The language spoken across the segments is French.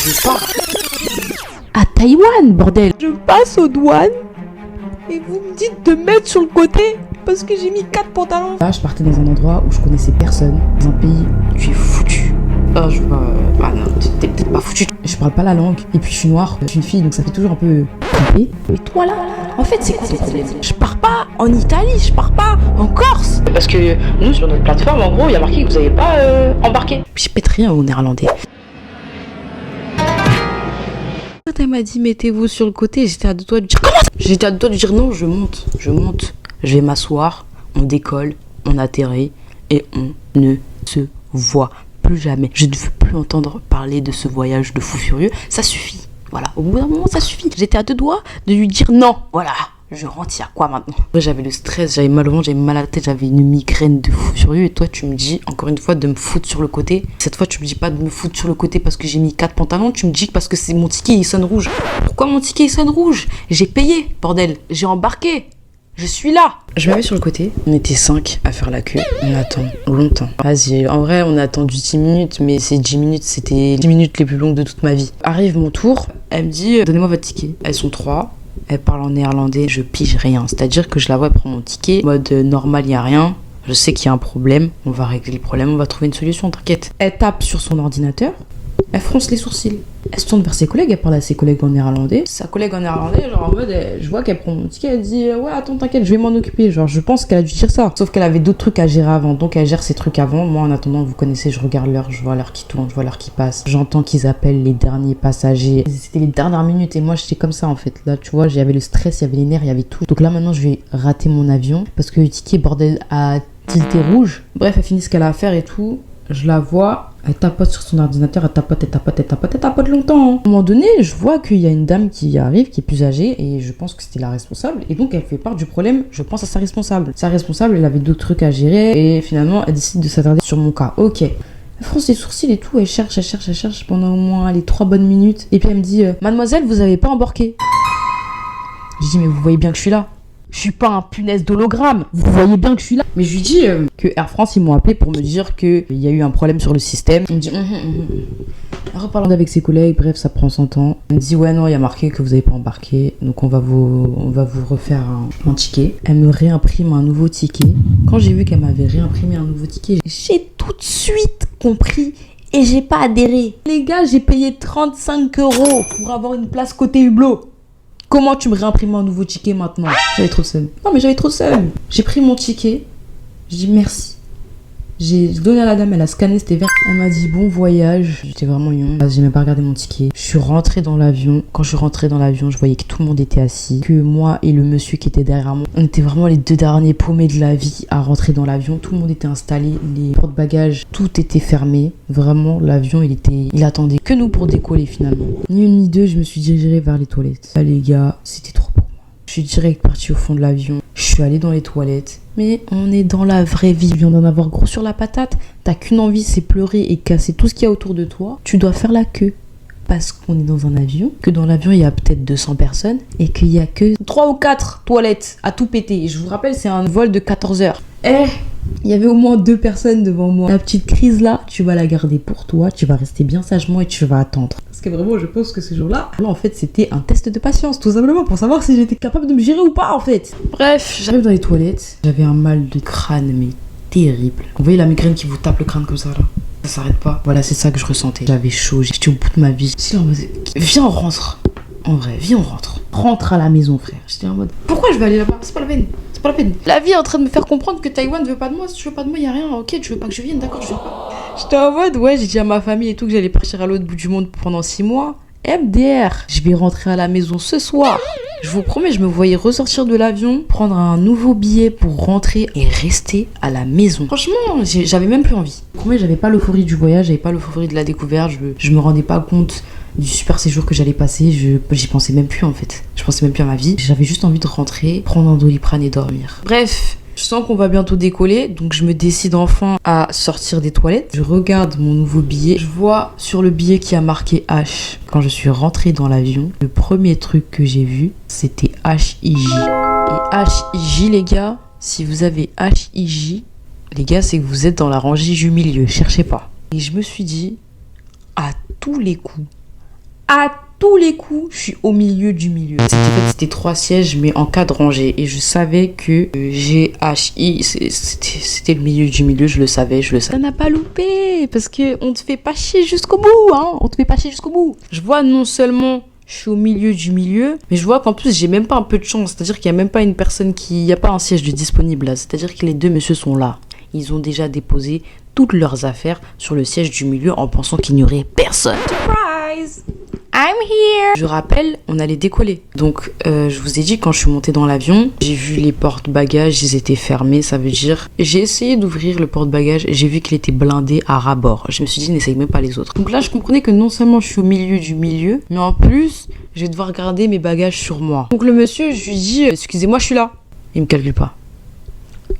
Je pars à Taïwan, bordel. Je passe aux douanes et vous me dites de mettre sur le côté parce que j'ai mis 4 pantalons. Là, je partais dans un endroit où je connaissais personne. Dans un pays, tu es foutu. Ah, je vois. Ah non, t'es peut-être pas foutu. Je parle pas la langue. Et puis je suis noire, je suis une fille, donc ça fait toujours un peu flipper. Et toi là, en fait, c'est quoi ton problème? Je pars pas en Italie, je pars pas en Corse. Parce que nous, sur notre plateforme, en gros, il y a marqué que vous avez pas embarqué. Je pète rien au néerlandais. Quand elle m'a dit mettez-vous sur le côté, j'étais à deux doigts de dire comment ça? J'étais à deux doigts de dire non, je monte. Je vais m'asseoir, on décolle, on atterrit et on ne se voit plus jamais. Je ne veux plus entendre parler de ce voyage de fou furieux. Ça suffit. Voilà, au bout d'un moment, ça suffit. J'étais à deux doigts de lui dire non. Voilà, je rentre, il y a quoi maintenant? J'avais le stress, j'avais mal au ventre, j'avais mal à la tête, j'avais une migraine de fou furieux. Et toi, tu me dis, encore une fois, de me foutre sur le côté. Cette fois, tu me dis pas de me foutre sur le côté parce que j'ai mis 4 pantalons. Tu me dis que parce que c'est mon ticket, il sonne rouge. Pourquoi mon ticket, il sonne rouge? J'ai payé, bordel. J'ai embarqué. Je suis là. Je me mets sur le côté. On était 5 à faire la queue. On attend longtemps. Vas-y, en vrai, on a attendu 10 minutes, mais ces 10 minutes, c'était 10 minutes les plus longues de toute ma vie. Arrive mon tour. Elle me dit, donnez-moi votre ticket. Elles sont 3. Elle parle en néerlandais. Je pige rien. C'est-à-dire que je la vois prendre mon ticket. Mode normal, il n'y a rien. Je sais qu'il y a un problème. On va régler le problème. On va trouver une solution, t'inquiète. Elle tape sur son ordinateur. Elle fronce les sourcils. Elle se tourne vers ses collègues, elle parle à ses collègues en néerlandais. Sa collègue en néerlandais, genre en mode, je vois qu'elle prend mon ticket, elle dit ouais, attends, t'inquiète, je vais m'en occuper. Genre, je pense qu'elle a dû dire ça. Sauf qu'elle avait d'autres trucs à gérer avant, donc elle gère ses trucs avant. Moi, en attendant, vous connaissez, je regarde l'heure, je vois l'heure qui tourne, je vois l'heure qui passe. J'entends qu'ils appellent les derniers passagers. C'était les dernières minutes et moi, j'étais comme ça en fait. Là, tu vois, j'avais le stress, il y avait les nerfs, il y avait tout. Donc là, maintenant, je vais rater mon avion parce que le ticket, bordel, a tilté rouge. Bref, elle finit ce qu'elle a à faire et tout. Je la vois, elle tapote sur son ordinateur, elle tapote longtemps. À un moment donné, je vois qu'il y a une dame qui arrive, qui est plus âgée, et je pense que c'était la responsable. Et donc, elle fait part du problème, je pense à sa responsable. Sa responsable, elle avait d'autres trucs à gérer, et finalement, elle décide de s'attarder sur mon cas. Ok. Elle fronce les sourcils et tout, elle cherche pendant au moins les 3 bonnes minutes. Et puis elle me dit, mademoiselle, vous avez pas embarqué. Je dis, mais vous voyez bien que je suis là. Je suis pas un punaise d'hologramme. Vous voyez bien que je suis là. Mais je lui dis que Air France, ils m'ont appelé pour me dire qu'il y a eu un problème sur le système. Il me dit, Elle reparle avec ses collègues, bref, ça prend son temps. Elle me dit, ouais, non, il y a marqué que vous avez pas embarqué. Donc on va vous refaire un ticket. Elle me réimprime un nouveau ticket. Quand j'ai vu qu'elle m'avait réimprimé un nouveau ticket, j'ai tout de suite compris. Et j'ai pas adhéré. Les gars, j'ai payé 35 € pour avoir une place côté hublot. Comment tu me réimprimes un nouveau ticket maintenant? J'avais trop de seum. Non mais j'avais trop de seum. J'ai pris mon ticket. Je dis merci. J'ai donné à la dame, elle a scanné, c'était vert. Elle m'a dit bon voyage. J'étais vraiment young. J'ai même pas regardé mon ticket. Je suis rentrée dans l'avion. Quand je suis rentrée dans l'avion, je voyais que tout le monde était assis. Que moi et le monsieur qui était derrière moi, on était vraiment les 2 derniers paumés de la vie à rentrer dans l'avion. Tout le monde était installé. Les porte-bagages, tout était fermé. Vraiment, l'avion, il attendait que nous pour décoller finalement. Ni une ni deux, je me suis dirigée vers les toilettes. Là les gars, c'était trop pour moi. Je suis direct partie au fond de l'avion. Je suis allée dans les toilettes. Mais on est dans la vraie vie. Je viens d'en avoir gros sur la patate. T'as qu'une envie, c'est pleurer et casser tout ce qu'il y a autour de toi. Tu dois faire la queue. Parce qu'on est dans un avion. Que dans l'avion, il y a peut-être 200 personnes. Et qu'il y a que 3 ou 4 toilettes à tout péter. Et je vous rappelle, c'est un vol de 14 heures. Il y avait au moins 2 personnes devant moi. La petite crise là, tu vas la garder pour toi. Tu vas rester bien sagement et tu vas attendre. Parce que vraiment, je pense que ce jour-là, en fait, c'était un test de patience. Tout simplement pour savoir si j'étais capable de me gérer ou pas, en fait. Bref, j'arrive dans les toilettes. J'avais un mal de crâne, mais terrible. Vous voyez la migraine qui vous tape le crâne comme ça, là? Ça s'arrête pas. Voilà, c'est ça que je ressentais. J'avais chaud. J'étais au bout de ma vie. J'étais en mode, viens, on rentre. En vrai, viens, on rentre. Rentre à la maison, frère. J'étais en mode, pourquoi je vais aller là-bas? C'est pas la peine. C'est pas la peine. La vie est en train de me faire comprendre que Taïwan ne veut pas de moi. Si tu veux pas de moi, y a rien. Ok, tu veux pas que je vienne, d'accord, je viens pas. J'étais en mode, ouais, j'ai dit à ma famille et tout que j'allais partir à l'autre bout du monde pendant 6 mois. MDR, je vais rentrer à la maison ce soir. Je vous promets, je me voyais ressortir de l'avion, prendre un nouveau billet pour rentrer et rester à la maison. Franchement, j'avais même plus envie. Je vous promets, j'avais pas l'euphorie du voyage, j'avais pas l'euphorie de la découverte, je me rendais pas compte du super séjour que j'allais passer, j'y pensais même plus en fait. Je pensais même plus à ma vie. J'avais juste envie de rentrer, prendre un Doliprane et dormir. Bref. Je sens qu'on va bientôt décoller, donc je me décide enfin à sortir des toilettes. Je regarde mon nouveau billet. Je vois sur le billet qu'il y a marqué H. Quand je suis rentrée dans l'avion, le premier truc que j'ai vu, c'était HIJ. Et HIJ, les gars, si vous avez HIJ, les gars, c'est que vous êtes dans la rangée du milieu. Cherchez pas. Et je me suis dit, à tous les coups, À tous les coups, je suis au milieu du milieu. C'était 3 sièges, mais en 4 rangées. Et je savais que GHI, c'était le milieu du milieu, je le savais. Ça n'a pas loupé, parce qu'on te fait pas chier jusqu'au bout, hein. On te fait pas chier jusqu'au bout. Je vois non seulement je suis au milieu du milieu, mais je vois qu'en plus, j'ai même pas un peu de chance. C'est-à-dire qu'il n'y a même pas une personne il n'y a pas un siège de disponible là. C'est-à-dire que les 2 messieurs sont là. Ils ont déjà déposé toutes leurs affaires sur le siège du milieu en pensant qu'il n'y aurait personne. Surprise! I'm here! Je rappelle, on allait décoller. Donc, je vous ai dit, quand je suis montée dans l'avion, j'ai vu les porte-bagages, ils étaient fermés. Ça veut dire, j'ai essayé d'ouvrir le porte-bagages et j'ai vu qu'il était blindé à ras-bord. Je me suis dit, n'essaye même pas les autres. Donc là, je comprenais que non seulement je suis au milieu du milieu, mais en plus, je vais devoir garder mes bagages sur moi. Donc le monsieur, je lui dis, excusez-moi, je suis là. Il me calcule pas.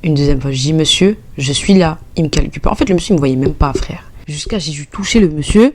Une deuxième fois, je dis, monsieur, je suis là. Il me calcule pas. En fait, le monsieur, il me voyait même pas, frère. Jusqu'à, j'ai dû toucher le monsieur.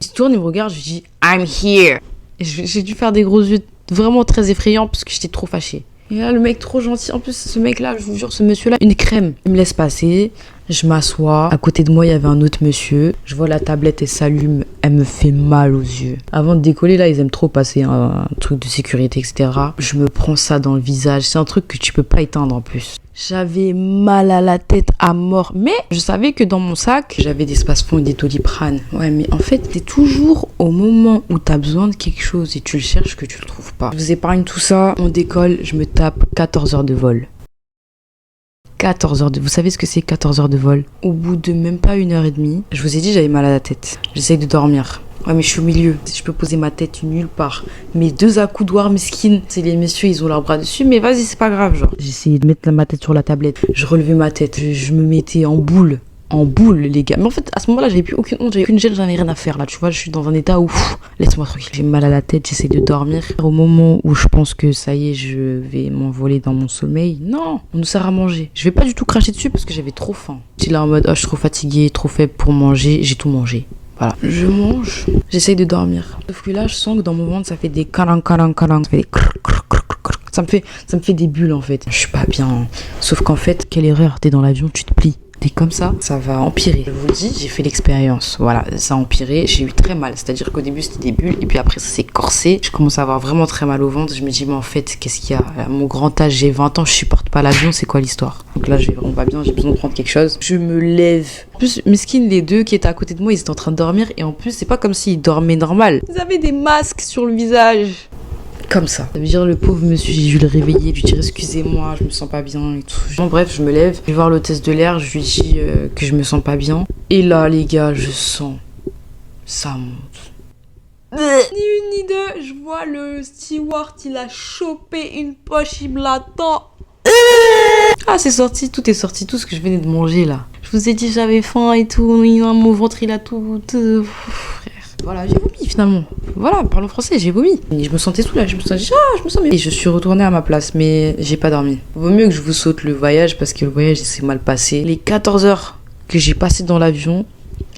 Il se tourne, il me regarde, je lui dis, I'm here. Et j'ai dû faire des gros yeux vraiment très effrayants parce que j'étais trop fâchée. Et là, le mec trop gentil. En plus, ce mec-là, je vous jure, ce monsieur-là, une crème. Il me laisse passer. Je m'assois. À côté de moi, il y avait un autre monsieur. Je vois la tablette, elle s'allume. Elle me fait mal aux yeux. Avant de décoller, là, ils aiment trop passer un truc de sécurité, etc. Je me prends ça dans le visage. C'est un truc que tu peux pas éteindre en plus. J'avais mal à la tête à mort. Mais je savais que dans mon sac, j'avais des Spasfon et des Doliprane. Ouais, mais en fait, c'est toujours au moment où t'as besoin de quelque chose et tu le cherches que tu le trouves pas. Je vous épargne tout ça. On décolle, je me tape 14 heures de vol. 14 heures de... Vous savez ce que c'est 14 heures de vol? Au bout de même pas 1h30, je vous ai dit, j'avais mal à la tête. J'essaye de dormir. Ouais, mais je suis au milieu. Je peux poser ma tête nulle part. Mes 2 accoudoirs mesquines, c'est les messieurs, ils ont leurs bras dessus, mais vas-y, c'est pas grave, genre. J'essayais de mettre ma tête sur la tablette. Je relevais ma tête. Je me mettais en boule. En boule, les gars. Mais en fait, à ce moment-là, j'avais plus aucune honte, j'avais aucune gêne, j'en avais rien à faire, là. Tu vois, je suis dans un état où, laisse-moi tranquille. J'ai mal à la tête, j'essaie de dormir. Au moment où je pense que ça y est, je vais m'envoler dans mon sommeil, non, on nous sert à manger. Je vais pas du tout cracher dessus parce que j'avais trop faim. J'étais là en mode, oh, je suis trop fatiguée, trop faible pour manger, j'ai tout mangé. Voilà. Je mange, j'essaye de dormir. Sauf que là, je sens que dans mon ventre, ça fait des calang. Ça fait des ça me fait des bulles, en fait. Je suis pas bien. Sauf qu'en fait, quelle erreur, t'es dans l'avion, tu te plies. T'es comme ça va empirer. Je vous le dis, j'ai fait l'expérience. Voilà, ça a empiré. J'ai eu très mal. C'est-à-dire qu'au début, c'était des bulles. Et puis après, ça s'est corsé. Je commence à avoir vraiment très mal au ventre. Je me dis, mais en fait, qu'est-ce qu'il y a? À mon grand âge, j'ai 20 ans, je supporte pas l'avion. C'est quoi l'histoire? Donc là, je vais vraiment pas bien. J'ai besoin de prendre quelque chose. Je me lève. En plus, mesquine, les deux qui étaient à côté de moi, ils étaient en train de dormir. Et en plus, c'est pas comme s'ils dormaient normal. Ils avaient des masques sur le visage. Comme ça. Ça veut dire le pauvre monsieur, j'ai dû le réveiller, lui dire excusez-moi, je me sens pas bien et tout. Bon, bref, je me lève, je vais voir l'hôtesse de l'air, je lui dis que je me sens pas bien. Et là, les gars, je sens, ça monte. Ni une ni deux, je vois le steward, il a chopé une poche, il me l'attend. Ah, c'est sorti, tout est sorti, tout ce que je venais de manger là. Je vous ai dit j'avais faim et tout, mon ventre il a tout. Frère. Voilà, j'ai vomi finalement. Voilà, parlons français, j'ai vomi. Et je me sentais soulagée, je me sens mieux. Et je suis retournée à ma place, mais j'ai pas dormi. Vaut mieux que je vous saute le voyage parce que le voyage s'est mal passé. Les 14 heures que j'ai passées dans l'avion,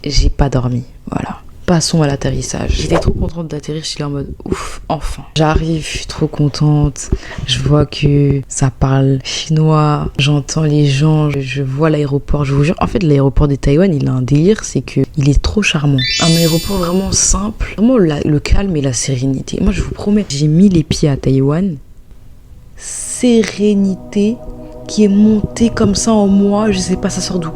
j'ai pas dormi. Voilà. Passons à l'atterrissage. J'étais trop contente d'atterrir, je suis là en mode ouf, enfin. J'arrive, je suis trop contente. Je vois que ça parle chinois, j'entends les gens, je vois l'aéroport, je vous jure. En fait, l'aéroport de Taïwan, il a un délire, c'est que il est trop charmant. Un aéroport vraiment simple, vraiment le calme et la sérénité. Moi, je vous promets, j'ai mis les pieds à Taïwan. Sérénité qui est montée comme ça en moi, je sais pas, ça sort d'où.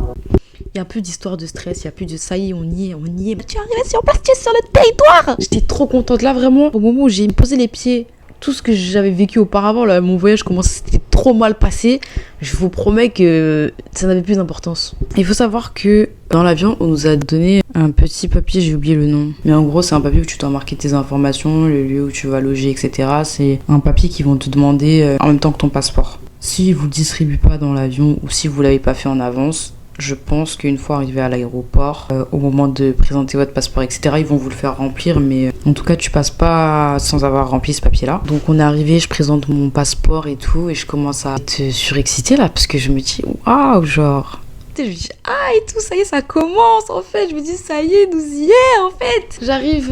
Il y a plus d'histoire de stress, il y a plus de ça y est, on y est. Tu es arrivé sur place, tu es sur le territoire. J'étais trop contente là, vraiment. Au moment où j'ai posé les pieds, tout ce que j'avais vécu auparavant, là, mon voyage c'était trop mal passé. Je vous promets que ça n'avait plus d'importance. Il faut savoir que dans l'avion, on nous a donné un petit papier, j'ai oublié le nom. Mais en gros, c'est un papier où tu dois marquer tes informations, le lieu où tu vas loger, etc. C'est un papier qu'ils vont te demander en même temps que ton passeport. Si vous le distribuez pas dans l'avion ou si vous l'avez pas fait en avance, je pense qu'une fois arrivé à l'aéroport, au moment de présenter votre passeport, etc., ils vont vous le faire remplir, mais en tout cas, tu passes pas sans avoir rempli ce papier-là. Donc, on est arrivé, je présente mon passeport et tout, et je commence à être surexcitée là, parce que je me dis, waouh, genre, je me dis ah et tout, ça y est, ça commence en fait. Je me dis ça y est, nous y est en fait. J'arrive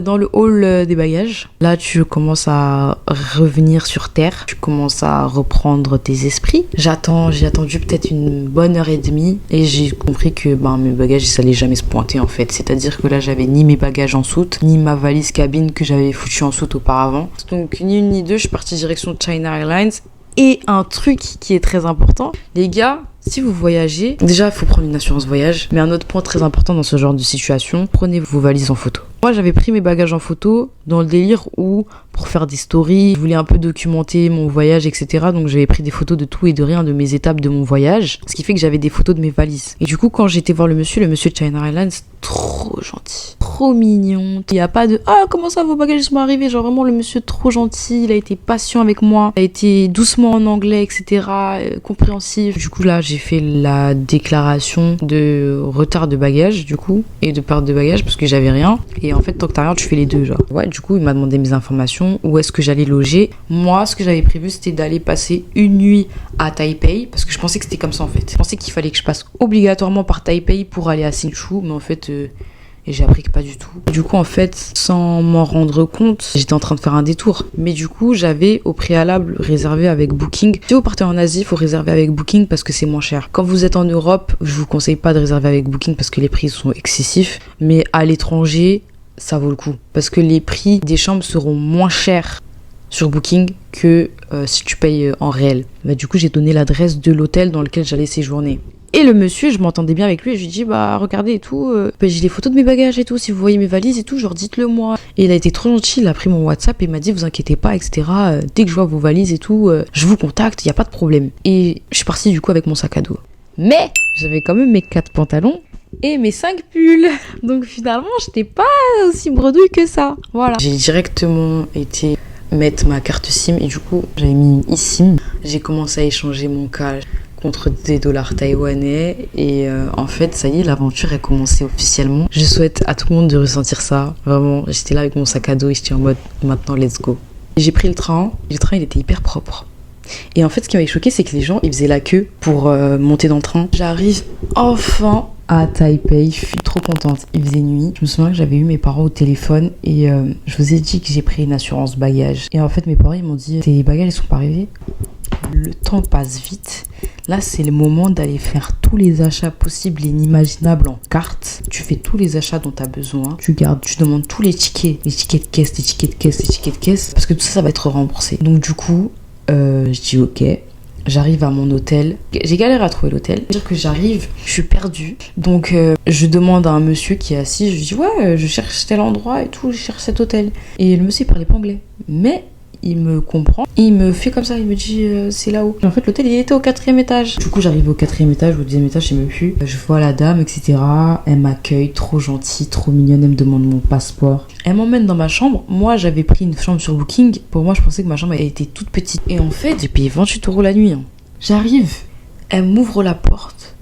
dans le hall des bagages. Là, tu commences à revenir sur terre. Tu commences à reprendre tes esprits. J'ai attendu peut-être une bonne heure et demie et j'ai compris que mes bagages, ça allait jamais se pointer en fait. C'est-à-dire que là, j'avais ni mes bagages en soute, ni ma valise cabine que j'avais foutue en soute auparavant. Donc, ni une ni deux, je suis partie direction China Airlines. Et un truc qui est très important, les gars, si vous voyagez, déjà il faut prendre une assurance voyage, mais un autre point très important dans ce genre de situation, prenez vos valises en photo. Moi j'avais pris mes bagages en photo dans le délire où, pour faire des stories, je voulais un peu documenter mon voyage, etc. Donc j'avais pris des photos de tout et de rien de mes étapes de mon voyage, ce qui fait que j'avais des photos de mes valises. Et du coup quand j'étais voir le monsieur de China Airlines, trop gentil, trop mignon. Il n'y a pas de ah comment ça vos bagages sont arrivés, genre vraiment le monsieur trop gentil, il a été patient avec moi, il a été doucement en anglais, etc. Compréhensif. Du coup là j'ai fait la déclaration de retard de bagages du coup et de perte de bagages parce que j'avais rien. Et en fait tant que t'as rien tu fais les deux genre. Ouais, du coup il m'a demandé mes informations, où est-ce que j'allais loger. Moi ce que j'avais prévu c'était d'aller passer une nuit à Taipei parce que je pensais que c'était comme ça en fait. Je pensais qu'il fallait que je passe obligatoirement par Taipei pour aller à Hsinchu, mais en fait et j'ai appris que pas du tout. Du coup, en fait, sans m'en rendre compte, j'étais en train de faire un détour. Mais du coup, j'avais au préalable réservé avec Booking. Si vous partez en Asie, il faut réserver avec Booking parce que c'est moins cher. Quand vous êtes en Europe, je vous conseille pas de réserver avec Booking parce que les prix sont excessifs. Mais à l'étranger, ça vaut le coup. Parce que les prix des chambres seront moins chers sur Booking que si tu payes en réel. Du coup, j'ai donné l'adresse de l'hôtel dans lequel j'allais séjourner. Et le monsieur, je m'entendais bien avec lui et je lui dis regardez et tout, j'ai les photos de mes bagages et tout, si vous voyez mes valises et tout, genre dites-le moi. Et il a été trop gentil, il a pris mon WhatsApp et il m'a dit vous inquiétez pas, etc. Dès que je vois vos valises et tout, je vous contacte, il y a pas de problème. Et je suis partie du coup avec mon sac à dos. Mais j'avais quand même mes 4 pantalons et mes 5 pulls. Donc finalement, j'étais pas aussi bredouille que ça. Voilà. J'ai directement été mettre ma carte SIM et du coup, j'avais mis eSIM. J'ai commencé à échanger mon cash contre des dollars taïwanais et en fait ça y est, l'aventure est commencée officiellement. Je souhaite à tout le monde de ressentir ça, vraiment. J'étais là avec mon sac à dos et j'étais en mode maintenant let's go. J'ai pris le train il était hyper propre et en fait ce qui m'avait choqué c'est que les gens ils faisaient la queue pour monter dans le train. J'arrive enfin à Taipei, je suis trop contente, il faisait nuit. Je me souviens que j'avais eu mes parents au téléphone et je vous ai dit que j'ai pris une assurance bagage et en fait mes parents ils m'ont dit tes bagages ils sont pas arrivés. Le temps passe vite. Là, c'est le moment d'aller faire tous les achats possibles et inimaginables en carte. Tu fais tous les achats dont tu as besoin. Tu demandes tous les tickets de caisse, parce que tout ça, ça va être remboursé. Donc du coup, je dis ok. J'arrive à mon hôtel. J'ai galéré à trouver l'hôtel. C'est-à-dire que j'arrive, je suis perdue. Donc je demande à un monsieur qui est assis. Je lui dis ouais, je cherche tel endroit et tout, je cherche cet hôtel. Et le monsieur il parlait pas anglais. Mais il me comprend, il me fait comme ça, il me dit c'est là-haut. En fait l'hôtel il était au 4e étage. Du coup j'arrive au 4e étage, au 2e étage, je sais même plus. Je vois la dame, etc. Elle m'accueille, trop gentille, trop mignonne, elle me demande mon passeport. Elle m'emmène dans ma chambre. Moi j'avais pris une chambre sur Booking. Pour moi je pensais que ma chambre elle était toute petite. Et en fait j'ai payé 28 € la nuit. J'arrive, elle m'ouvre la porte.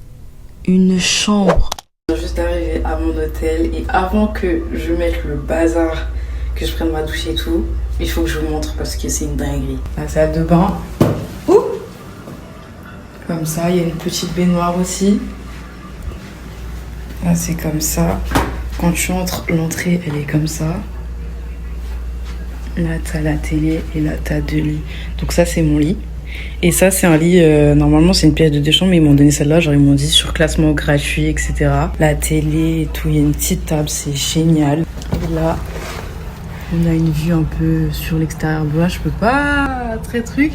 Une chambre. Je viens juste d'arriver à mon hôtel et avant que je mette le bazar, que je prenne ma douche et tout, il faut que je vous montre parce que c'est une dinguerie. La salle de bain. Ouh, comme ça, il y a une petite baignoire aussi. Là, c'est comme ça. Quand tu entres, l'entrée, elle est comme ça. Là, t'as la télé et là, t'as 2 lits. Donc ça, c'est mon lit. Et ça, c'est un lit, normalement, c'est une pièce de 2 chambres, mais ils m'ont donné celle-là. Genre, ils m'ont dit surclassement gratuit, etc. La télé et tout, il y a une petite table, c'est génial. Et là, on a une vue un peu sur l'extérieur. Là, je peux pas très truc.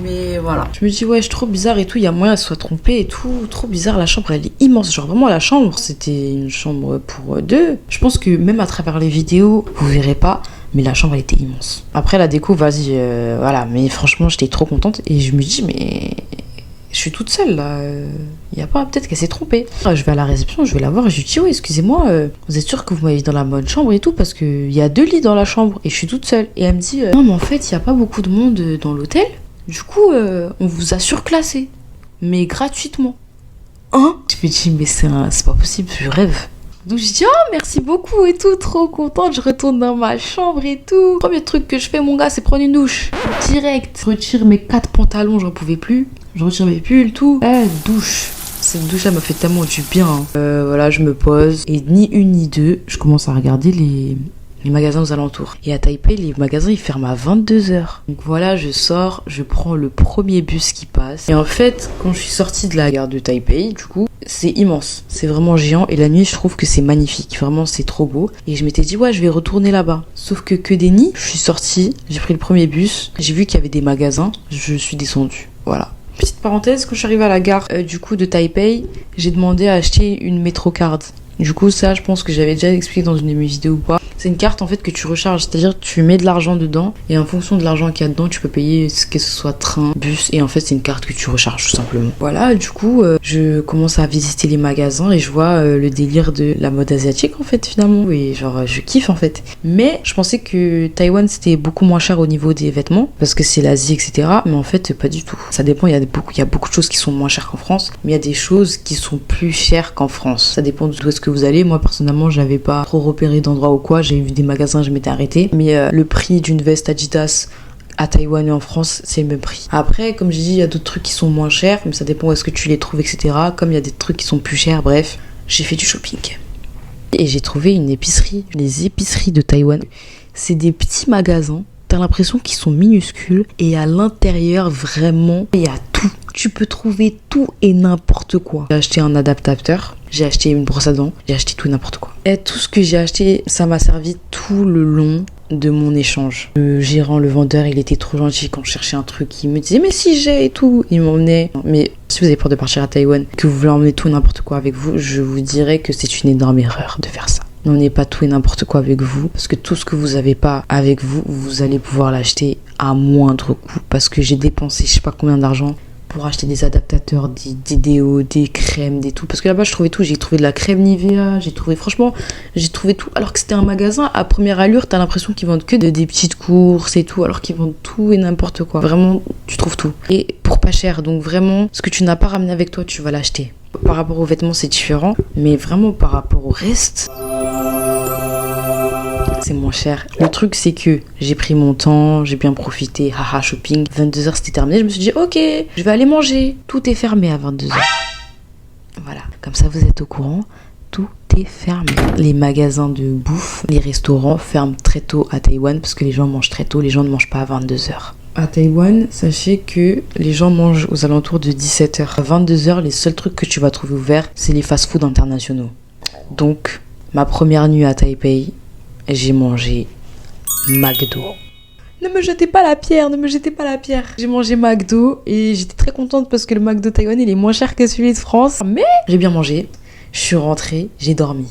Mais voilà. Je me dis, ouais, je suis trop bizarre et tout. Il y a moyen qu'elle se soit trompée et tout. Trop bizarre. La chambre, elle est immense. Genre, vraiment, la chambre, c'était une chambre pour 2. Je pense que même à travers les vidéos, vous verrez pas. Mais la chambre, elle était immense. Après, la déco, vas-y, voilà. Mais franchement, j'étais trop contente. Et je me dis, mais je suis toute seule, là. Il y a pas, peut-être qu'elle s'est trompée. Je vais à la réception, je vais la voir. Et je lui dis, oui, excusez-moi, vous êtes sûr que vous m'avez mis dans la bonne chambre et tout? Parce qu'il y a 2 lits dans la chambre et je suis toute seule. Et elle me dit, non, mais en fait, il n'y a pas beaucoup de monde dans l'hôtel. Du coup, on vous a surclassé. Mais gratuitement. Hein? Je me dis, mais c'est pas possible, je rêve. Donc je dis oh merci beaucoup et tout, trop contente, je retourne dans ma chambre et tout. Premier truc que je fais mon gars c'est prendre une douche. Direct, je retire mes 4 pantalons, j'en pouvais plus. Je retire mes pulls, tout. Douche. Cette douche là m'a fait tellement du bien. Hein. Voilà, je me pose et ni une ni deux, je commence à regarder les magasins aux alentours. Et à Taipei, les magasins ils ferment à 22h. Donc voilà, je sors, je prends le premier bus qui passe. Et en fait, quand je suis sortie de la gare de Taipei, du coup, c'est immense. C'est vraiment géant. Et la nuit, je trouve que c'est magnifique. Vraiment, c'est trop beau. Et je m'étais dit, ouais, je vais retourner là-bas. Sauf que des nids, je suis sortie, j'ai pris le premier bus, j'ai vu qu'il y avait des magasins, je suis descendue. Voilà. Petite parenthèse, quand je suis arrivée à la gare du coup de Taipei, j'ai demandé à acheter une Metrocard. Du coup, ça, je pense que j'avais déjà expliqué dans une de mes vidéos ou pas. C'est une carte en fait que tu recharges, c'est-à-dire tu mets de l'argent dedans et en fonction de l'argent qu'il y a dedans, tu peux payer que ce soit train, bus et en fait c'est une carte que tu recharges tout simplement. Voilà, du coup, je commence à visiter les magasins et je vois le délire de la mode asiatique en fait finalement et genre je kiffe en fait. Mais je pensais que Taïwan c'était beaucoup moins cher au niveau des vêtements parce que c'est l'Asie etc. Mais en fait pas du tout. Ça dépend, il y a beaucoup de choses qui sont moins chères qu'en France, mais il y a des choses qui sont plus chères qu'en France. Ça dépend d'où est-ce que vous allez. Moi personnellement j'avais pas trop repéré d'endroit ou quoi. J'ai vu des magasins, je m'étais arrêtée. Mais le prix d'une veste Adidas à Taïwan et en France, c'est le même prix. Après, comme j'ai dit, il y a d'autres trucs qui sont moins chers, mais ça dépend où est-ce que tu les trouves, etc. Comme il y a des trucs qui sont plus chers, bref, j'ai fait du shopping. Et j'ai trouvé une épicerie. Les épiceries de Taïwan, c'est des petits magasins. T'as l'impression qu'ils sont minuscules et à l'intérieur, vraiment, il y a tout. Tu peux trouver tout et n'importe quoi. J'ai acheté un adaptateur, j'ai acheté une brosse à dents, j'ai acheté tout et n'importe quoi. Et tout ce que j'ai acheté, ça m'a servi tout le long de mon échange. Le gérant, le vendeur, il était trop gentil quand je cherchais un truc. Il me disait, mais si j'ai et tout. Il m'emmenait. Mais si vous avez peur de partir à Taïwan, que vous voulez emmener tout et n'importe quoi avec vous, je vous dirais que c'est une énorme erreur de faire ça. N'emmenez pas tout et n'importe quoi avec vous, parce que tout ce que vous n'avez pas avec vous, vous allez pouvoir l'acheter à moindre coût. Parce que j'ai dépensé je sais pas combien d'argent pour acheter des adaptateurs, des déos, des crèmes, des tout. Parce que là-bas, je trouvais tout. J'ai trouvé de la crème Nivea, j'ai trouvé tout. Alors que c'était un magasin, à première allure, t'as l'impression qu'ils vendent que des petites courses et tout, alors qu'ils vendent tout et n'importe quoi. Vraiment, tu trouves tout. Et pour pas cher, donc vraiment, ce que tu n'as pas ramené avec toi, tu vas l'acheter. Par rapport aux vêtements, c'est différent, mais vraiment par rapport au reste, c'est moins cher. Le truc, c'est que j'ai pris mon temps, j'ai bien profité, haha, shopping. 22h, c'était terminé. Je me suis dit, ok, je vais aller manger. Tout est fermé à 22h. Voilà, comme ça, vous êtes au courant. Tout est fermé. Les magasins de bouffe, les restaurants ferment très tôt à Taïwan parce que les gens mangent très tôt. Les gens ne mangent pas à 22h. À Taïwan, sachez que les gens mangent aux alentours de 17h. À 22h, les seuls trucs que tu vas trouver ouverts, c'est les fast-food internationaux. Donc, ma première nuit à Taipei, j'ai mangé McDo. Ne me jetez pas la pierre. J'ai mangé McDo et j'étais très contente parce que le McDo Taïwan, il est moins cher que celui de France. Mais j'ai bien mangé. Je suis rentrée, j'ai dormi.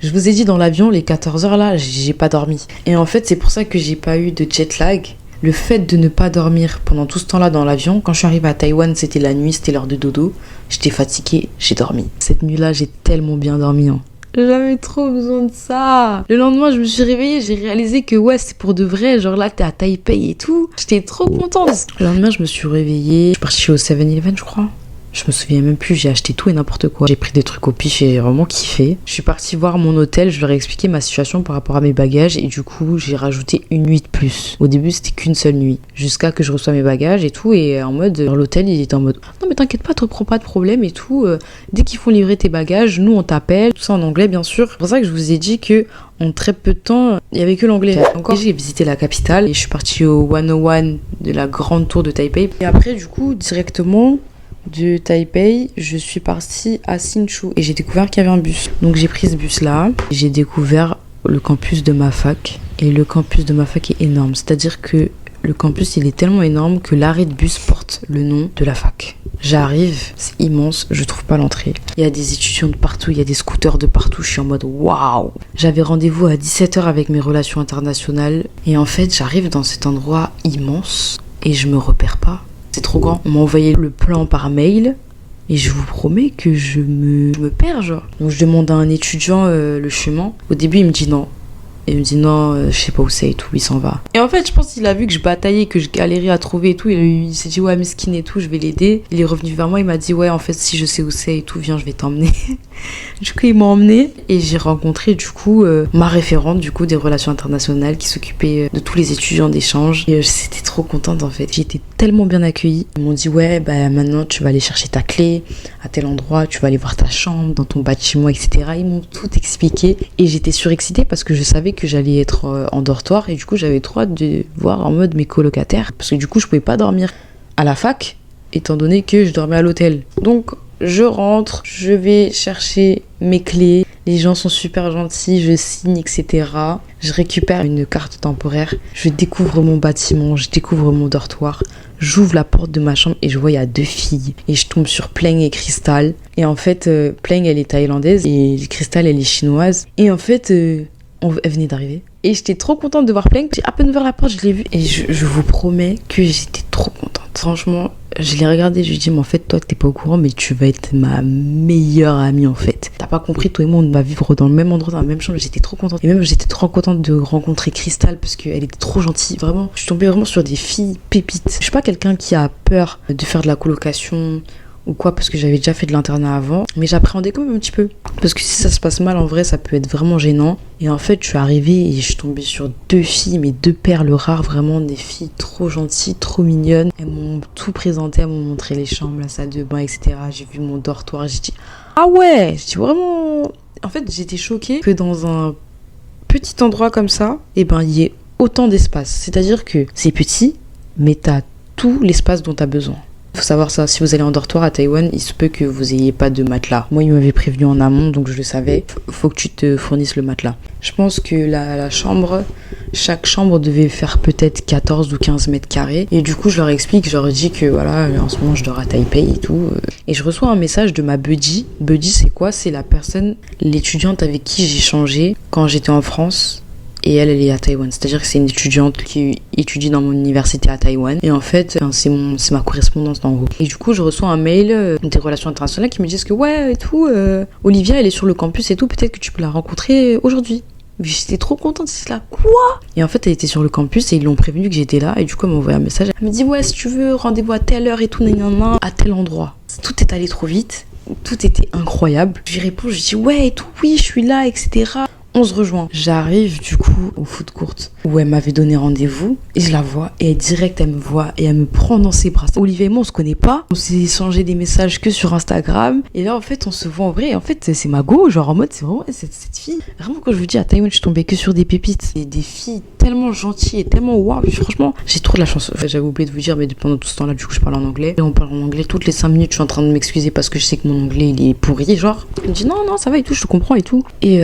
Je vous ai dit dans l'avion, les 14h là, j'ai pas dormi. Et en fait, c'est pour ça que j'ai pas eu de jet lag. Le fait de ne pas dormir pendant tout ce temps-là dans l'avion, quand je suis arrivée à Taïwan, c'était la nuit, c'était l'heure de dodo. J'étais fatiguée, j'ai dormi. Cette nuit-là, j'ai tellement bien dormi. Hein. J'avais trop besoin de ça. Le lendemain, je me suis réveillée, j'ai réalisé que ouais, c'est pour de vrai. Genre là, t'es à Taipei et tout. J'étais trop contente. Le lendemain, je me suis réveillée. Je suis partie au 7-Eleven, je crois. Je me souviens même plus, j'ai acheté tout et n'importe quoi. J'ai pris des trucs au pif et j'ai vraiment kiffé. Je suis partie voir mon hôtel, je leur ai expliqué ma situation par rapport à mes bagages et du coup j'ai rajouté une nuit de plus. Au début c'était qu'une seule nuit, jusqu'à que je reçois mes bagages et tout et en mode, l'hôtel il était en mode non mais t'inquiète pas, te prends pas de problème et tout. Dès qu'ils font livrer tes bagages, nous on t'appelle, tout ça en anglais bien sûr. C'est pour ça que je vous ai dit que en très peu de temps, il n'y avait que l'anglais. Encore, j'ai visité la capitale et je suis partie au 101 de la grande tour de Taipei. Et après du coup directement de Taipei, je suis partie à Hsinchu et j'ai découvert qu'il y avait un bus. Donc j'ai pris ce bus-là, j'ai découvert le campus de ma fac et le campus de ma fac est énorme. C'est-à-dire que le campus, il est tellement énorme que l'arrêt de bus porte le nom de la fac. J'arrive, c'est immense, je trouve pas l'entrée. Il y a des étudiants de partout, il y a des scooters de partout, je suis en mode waouh. J'avais rendez-vous à 17h avec mes relations internationales et en fait, j'arrive dans cet endroit immense et je me repère pas. C'est trop grand. On m'a envoyé le plan par mail et je vous promets que je me perds genre. Donc je demande à un étudiant le chemin. Au début il me dit non. Et il me dit non, je sais pas où c'est et tout, il s'en va. Et en fait, je pense qu'il a vu que je bataillais, que je galérais à trouver et tout. Il s'est dit ouais, mesquine et tout, je vais l'aider. Il est revenu vers moi, il m'a dit ouais, en fait, si je sais où c'est et tout, viens, je vais t'emmener. Du coup, il m'a emmené et j'ai rencontré du coup ma référente du coup des relations internationales qui s'occupait de tous les étudiants d'échange. Et j'étais trop contente en fait. J'ai été tellement bien accueillie. Ils m'ont dit ouais, bah maintenant tu vas aller chercher ta clé à tel endroit, tu vas aller voir ta chambre dans ton bâtiment, etc. Ils m'ont tout expliqué et j'étais surexcitée parce que je savais que j'allais être en dortoir et du coup j'avais trop hâte de voir en mode mes colocataires parce que du coup je pouvais pas dormir à la fac étant donné que je dormais à l'hôtel. Donc je rentre, je vais chercher mes clés, les gens sont super gentils, je signe, etc. Je récupère une carte temporaire, je découvre mon bâtiment, je découvre mon dortoir, j'ouvre la porte de ma chambre et je vois il y a 2 filles et je tombe sur Pleng et Crystal. Et en fait, Pleng elle est thaïlandaise et Crystal elle est chinoise. Et en fait, elle venait d'arriver. Et j'étais trop contente de voir Pleng. J'ai à peine ouvert la porte, je l'ai vue et je vous promets que j'étais trop contente. Franchement, je l'ai regardé, je lui ai dit, mais en fait, toi, t'es pas au courant, mais tu vas être ma meilleure amie, en fait. T'as pas compris, toi et moi, on va vivre dans le même endroit, dans la même chambre. J'étais trop contente. Et même, j'étais trop contente de rencontrer Crystal parce qu'elle était trop gentille. Vraiment, je suis tombée vraiment sur des filles pépites. Je suis pas quelqu'un qui a peur de faire de la colocation ou quoi, parce que j'avais déjà fait de l'internat avant, mais j'appréhendais quand même un petit peu parce que si ça se passe mal en vrai ça peut être vraiment gênant. Et en fait je suis arrivée et je suis tombée sur 2 filles, mais 2 perles rares, vraiment des filles trop gentilles, trop mignonnes. Elles m'ont tout présenté, elles m'ont montré les chambres, la salle de bain, etc. J'ai vu mon dortoir, j'ai dit ah ouais, j'ai dit vraiment. En fait j'étais choquée que dans un petit endroit comme ça, et ben il y ait autant d'espace. C'est-à-dire que c'est petit, mais t'as tout l'espace dont t'as besoin. Faut savoir ça, si vous allez en dortoir à Taïwan, il se peut que vous ayez pas de matelas. Moi, il m'avait prévenu en amont, donc je le savais. Faut que tu te fournisses le matelas. Je pense que la chambre, chaque chambre devait faire peut-être 14 ou 15 mètres carrés. Et du coup, je leur explique, je leur dis que voilà, en ce moment, je dors à Taipei et tout. Et je reçois un message de ma buddy. Buddy, c'est quoi? C'est la personne, l'étudiante avec qui j'ai changé quand j'étais en France. Et elle est à Taïwan. C'est-à-dire que c'est une étudiante qui étudie dans mon université à Taïwan. Et en fait, c'est ma correspondance en gros. Et du coup, je reçois un mail des relations internationales qui me disent que ouais et tout, Olivia, elle est sur le campus et tout, peut-être que tu peux la rencontrer aujourd'hui. J'étais trop contente, c'est là, quoi? Et en fait, elle était sur le campus et ils l'ont prévenu que j'étais là. Et du coup, elle m'a envoyé un message. Elle me dit, ouais, si tu veux, rendez-vous à telle heure et tout, à tel endroit. Tout est allé trop vite. Tout était incroyable. Je lui réponds, je dis, ouais et tout, oui, je suis là, etc. On se rejoint. J'arrive du coup au foot court où elle m'avait donné rendez-vous et je la vois et direct elle me voit et elle me prend dans ses bras. Olivier et moi on se connaît pas, on s'est échangé des messages que sur Instagram et là en fait on se voit en vrai et en fait c'est ma go, genre en mode c'est vraiment cette fille. Vraiment quand je vous dis à Taïwan je suis tombée que sur des pépites et des filles tellement gentilles et tellement waouh, franchement j'ai trop de la chance. Enfin, j'avais oublié de vous dire mais pendant tout ce temps là du coup je parle en anglais et on parle en anglais toutes les 5 minutes. Je suis en train de m'excuser parce que je sais que mon anglais il est pourri genre. Elle me dit non ça va et tout, je te comprends et tout et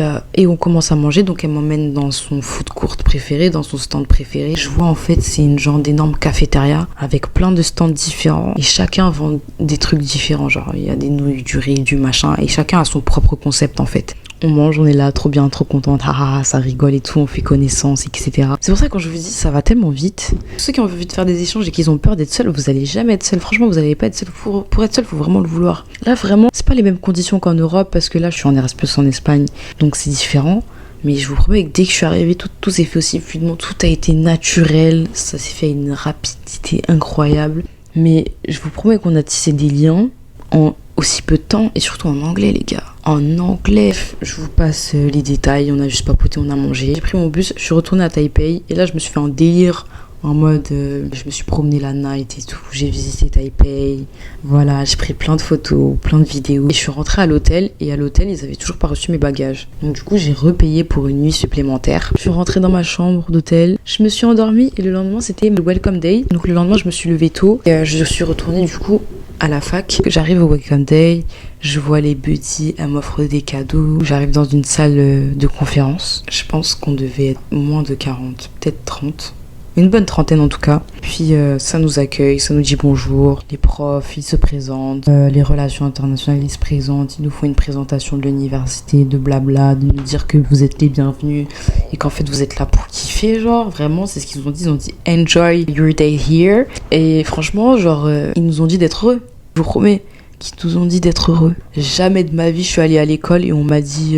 on commence à manger, donc elle m'emmène dans son food court préféré, dans son stand préféré. Je vois en fait c'est une genre d'énorme cafétéria avec plein de stands différents et chacun vend des trucs différents, genre il y a des nouilles, du riz, du machin et chacun a son propre concept en fait. On mange, on est là, trop bien, trop contente, ça rigole et tout, on fait connaissance, etc. C'est pour ça que quand je vous dis, ça va tellement vite. Ceux qui ont envie de faire des échanges et qui ont peur d'être seuls, vous allez jamais être seul. Franchement, vous allez pas être seul. Pour être seul, faut vraiment le vouloir. Là, vraiment, c'est pas les mêmes conditions qu'en Europe parce que là, je suis en Erasmus en Espagne, donc c'est différent. Mais je vous promets que dès que je suis arrivée, tout s'est fait aussi fluidement, tout a été naturel, ça s'est fait à une rapidité incroyable. Mais je vous promets qu'on a tissé des liens en aussi peu de temps et surtout en anglais les gars. En anglais, je vous passe les détails, on a juste papoté, on a mangé. J'ai pris mon bus, je suis retournée à Taipei et là je me suis fait un délire en mode je me suis promenée la night et tout, j'ai visité Taipei, voilà, j'ai pris plein de photos, plein de vidéos et je suis rentrée à l'hôtel et à l'hôtel ils avaient toujours pas reçu mes bagages. Donc du coup j'ai repayé pour une nuit supplémentaire. Je suis rentrée dans ma chambre d'hôtel, je me suis endormie et le lendemain c'était le welcome day. Donc le lendemain je me suis levée tôt et je suis retournée du coup à la fac. J'arrive au welcome day, je vois les buddies, elles m'offrent des cadeaux. J'arrive dans une salle de conférence. Je pense qu'on devait être moins de 40, peut-être 30. Une bonne trentaine en tout cas. Puis ça nous accueille, ça nous dit bonjour. Les profs, ils se présentent. Les relations internationales, ils se présentent. Ils nous font une présentation de l'université, de blabla, de nous dire que vous êtes les bienvenus et qu'en fait vous êtes là pour kiffer, genre. Vraiment, c'est ce qu'ils ont dit. Ils ont dit enjoy your day here. Et franchement, genre, ils nous ont dit d'être heureux. Je vous promets qu'ils nous ont dit d'être heureux. Jamais de ma vie, je suis allée à l'école et on m'a dit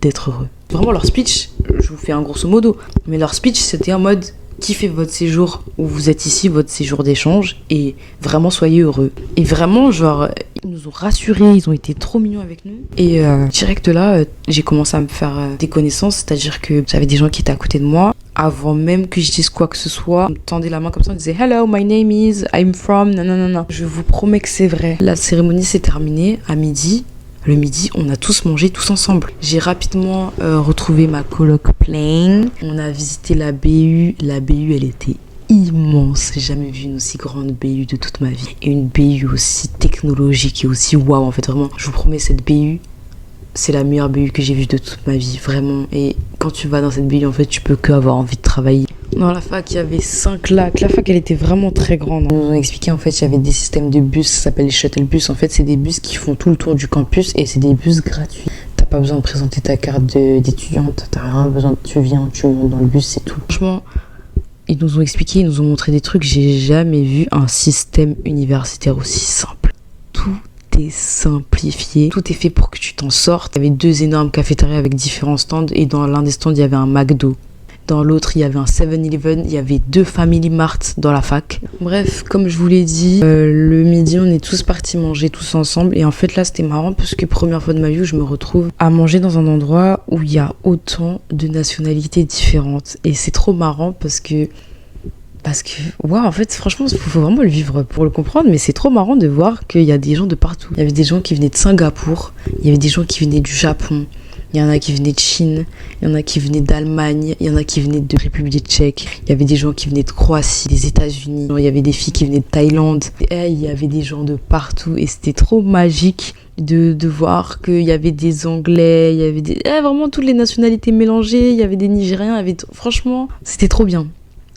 d'être heureux. Vraiment, leur speech, je vous fais un grosso modo, mais leur speech, c'était en mode kiffez votre séjour où vous êtes ici, votre séjour d'échange, et vraiment soyez heureux. Et vraiment, genre, ils nous ont rassurés, ils ont été trop mignons avec nous. Et direct là, j'ai commencé à me faire des connaissances, c'est-à-dire que j'avais des gens qui étaient à côté de moi. Avant même que je dise quoi que ce soit, on me tendait la main comme ça, on disait hello, my name is, I'm from, nanana. Je vous promets que c'est vrai. La cérémonie s'est terminée à midi. Le midi, on a tous mangé tous ensemble. J'ai rapidement retrouvé ma coloc Playing. On a visité la BU. La BU, elle était immense. J'ai jamais vu une aussi grande BU de toute ma vie. Et une BU aussi technologique et aussi waouh. En fait, vraiment, je vous promets, cette BU, c'est la meilleure BU que j'ai vue de toute ma vie, vraiment. Et quand tu vas dans cette BU, en fait, tu peux que avoir envie de travailler. Dans la fac, il y avait 5 lacs. La fac, elle était vraiment très grande. Ils nous ont expliqué, en fait, il y avait des systèmes de bus, ça s'appelle les shuttle bus. En fait, c'est des bus qui font tout le tour du campus et c'est des bus gratuits. T'as pas besoin de présenter ta carte d'étudiante, t'as rien besoin. Tu viens, tu montes dans le bus, c'est tout. Franchement, ils nous ont expliqué, ils nous ont montré des trucs. J'ai jamais vu un système universitaire aussi simple. Tout est simplifié, tout est fait pour que tu t'en sortes. Il y avait 2 énormes cafétérias avec différents stands et dans l'un des stands il y avait un McDo. Dans l'autre il y avait un 7-Eleven, il y avait 2 Family Mart dans la fac. Bref, comme je vous l'ai dit, le midi on est tous partis manger tous ensemble et en fait là c'était marrant parce que première fois de ma vie où je me retrouve à manger dans un endroit où il y a autant de nationalités différentes et c'est trop marrant parce que waouh, en fait, franchement, il faut vraiment le vivre pour le comprendre, mais c'est trop marrant de voir qu'il y a des gens de partout. Il y avait des gens qui venaient de Singapour, il y avait des gens qui venaient du Japon, il y en a qui venaient de Chine, il y en a qui venaient d'Allemagne, il y en a qui venaient de République tchèque, il y avait des gens qui venaient de Croatie, des États-Unis, il y avait des filles qui venaient de Thaïlande, et il y avait des gens de partout, et c'était trop magique de voir qu'il y avait des Anglais, il y avait vraiment toutes les nationalités mélangées, il y avait des Nigériens, franchement, c'était trop bien.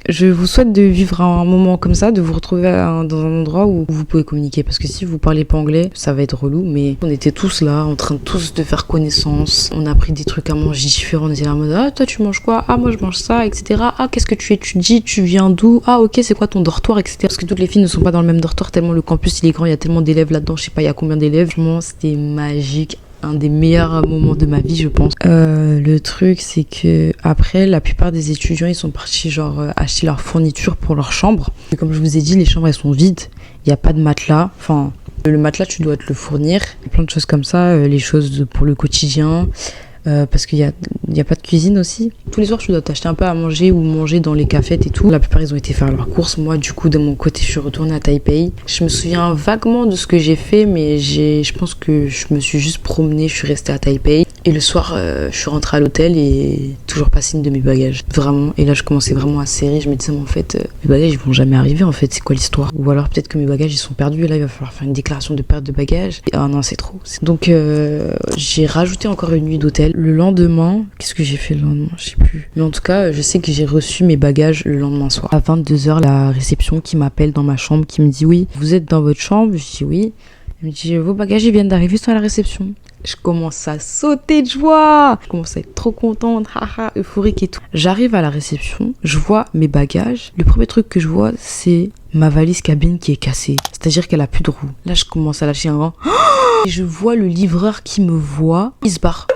Je vous souhaite de vivre un moment comme ça, de vous retrouver dans un endroit où vous pouvez communiquer. Parce que si vous parlez pas anglais, ça va être relou. Mais on était tous là, en train tous de faire connaissance. On a pris des trucs à manger différents. On était là en mode, ah, toi tu manges quoi? Ah, moi je mange ça, etc. Ah, qu'est-ce que tu étudies? Tu viens d'où? Ah, ok, c'est quoi ton dortoir, etc. Parce que toutes les filles ne sont pas dans le même dortoir, tellement le campus il est grand, il y a tellement d'élèves là-dedans. Je sais pas, il y a combien d'élèves. Franchement, c'était magique. Un des meilleurs moments de ma vie, je pense. Le truc, c'est que après, la plupart des étudiants, ils sont partis genre acheter leur fourniture pour leur chambre. Et comme je vous ai dit, les chambres, elles sont vides. Il n'y a pas de matelas. Enfin, le matelas, tu dois te le fournir. Plein de choses comme ça, les choses pour le quotidien. Parce qu'il y a pas de cuisine aussi. Tous les soirs, tu dois t'acheter un peu à manger ou manger dans les cafettes et tout. La plupart, ils ont été faire leurs courses. Moi, du coup, de mon côté, je suis retournée à Taipei. Je me souviens vaguement de ce que j'ai fait, mais je pense que je me suis juste promenée, je suis restée à Taipei. Et le soir, je suis rentrée à l'hôtel et toujours pas signe de mes bagages. Vraiment. Et là, je commençais vraiment à serrer. Je me disais, mais en fait, mes bagages, ils vont jamais arriver, en fait. C'est quoi l'histoire? Ou alors, peut-être que mes bagages, ils sont perdus. Et là, il va falloir faire une déclaration de perte de bagages. Ah non, c'est trop. Donc, j'ai rajouté encore une nuit d'hôtel. Le lendemain, qu'est-ce que j'ai fait le lendemain? Je sais plus. Mais en tout cas, je sais que j'ai reçu mes bagages le lendemain soir. À 22h, la réception qui m'appelle dans ma chambre, qui me dit, oui, vous êtes dans votre chambre? Je dis oui. Elle me dit, vos bagages, ils viennent d'arriver sur la réception. Je commence à sauter de joie. Je commence à être trop contente, haha, euphorique et tout. J'arrive à la réception, je vois mes bagages. Le premier truc que je vois, c'est ma valise cabine qui est cassée. C'est-à-dire qu'elle a plus de roues. Là, je commence à lâcher un grand. Et je vois le livreur qui me voit. Il se barre.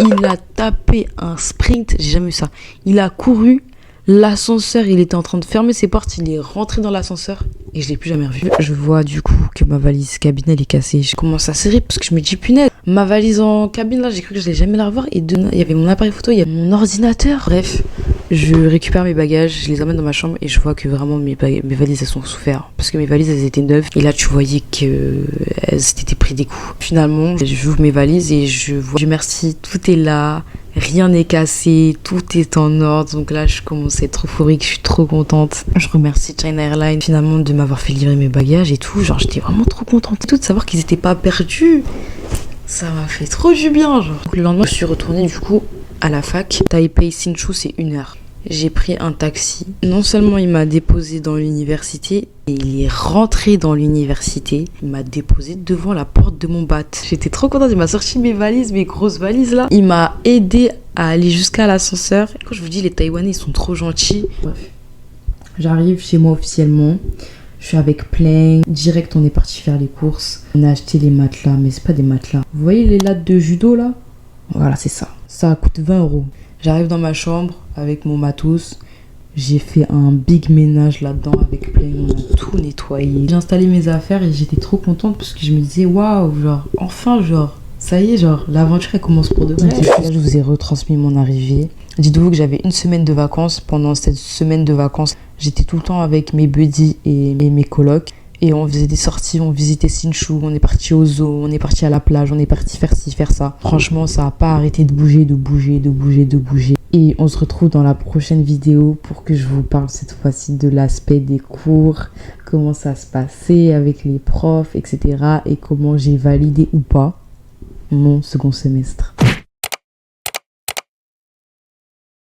Il a tapé un sprint. J'ai jamais vu ça. Il a couru. L'ascenseur, il était en train de fermer ses portes. Il est rentré dans l'ascenseur. Et je l'ai plus jamais revu. Je vois du coup que ma valise cabine, elle est cassée. Je commence à serrer parce que je me dis, punaise, ma valise en cabine, là, j'ai cru que je l'ai jamais la revoir. Et il y avait mon appareil photo, il y avait mon ordinateur. Bref, je récupère mes bagages, je les amène dans ma chambre et je vois que vraiment mes valises, elles sont sous fer. Parce que mes valises, elles étaient neuves. Et là, tu voyais qu'elles s'étaient pris des coups. Finalement, j'ouvre mes valises et je vois, Dieu merci, tout est là. Rien n'est cassé, tout est en ordre. Donc là, je commence à être euphorique, je suis trop contente. Je remercie China Airlines finalement de m'avoir fait livrer mes bagages et tout. Genre, j'étais vraiment trop contente. Et tout de savoir qu'ils étaient pas perdus. Ça m'a fait trop du bien, genre. Donc, le lendemain, je suis retournée du coup à la fac. Taipei Hsinchu, c'est 1 heure. J'ai pris un taxi. Non seulement il m'a déposé dans l'université, et il est rentré dans l'université. Il m'a déposé devant la porte de mon bat. J'étais trop contente. Il m'a sorti mes valises, mes grosses valises là. Il m'a aidé à aller jusqu'à l'ascenseur. Quand je vous dis, les Taïwanais, ils sont trop gentils. Bref. J'arrive chez moi officiellement. Je suis avec Plain. Direct, on est parti faire les courses. On a acheté les matelas, mais c'est pas des matelas. Vous voyez les lattes de judo là? Voilà, c'est ça. Ça coûte 20 euros. J'arrive dans ma chambre avec mon matos. J'ai fait un big ménage là-dedans avec plein, on a tout nettoyé. J'ai installé mes affaires et j'étais trop contente parce que je me disais waouh, genre enfin, genre ça y est, genre l'aventure elle commence pour de vrai. Là, je vous ai retransmis mon arrivée. Dites-vous que j'avais une semaine de vacances. Pendant cette semaine de vacances, j'étais tout le temps avec mes buddies et mes colocs. Et on faisait des sorties, on visitait Sinshu, on est parti au zoo, on est parti à la plage, on est parti faire ci, faire ça. Franchement, ça n'a pas arrêté de bouger, de bouger, de bouger, de bouger. Et on se retrouve dans la prochaine vidéo pour que je vous parle cette fois-ci de l'aspect des cours, comment ça se passait avec les profs, etc. Et comment j'ai validé ou pas mon second semestre.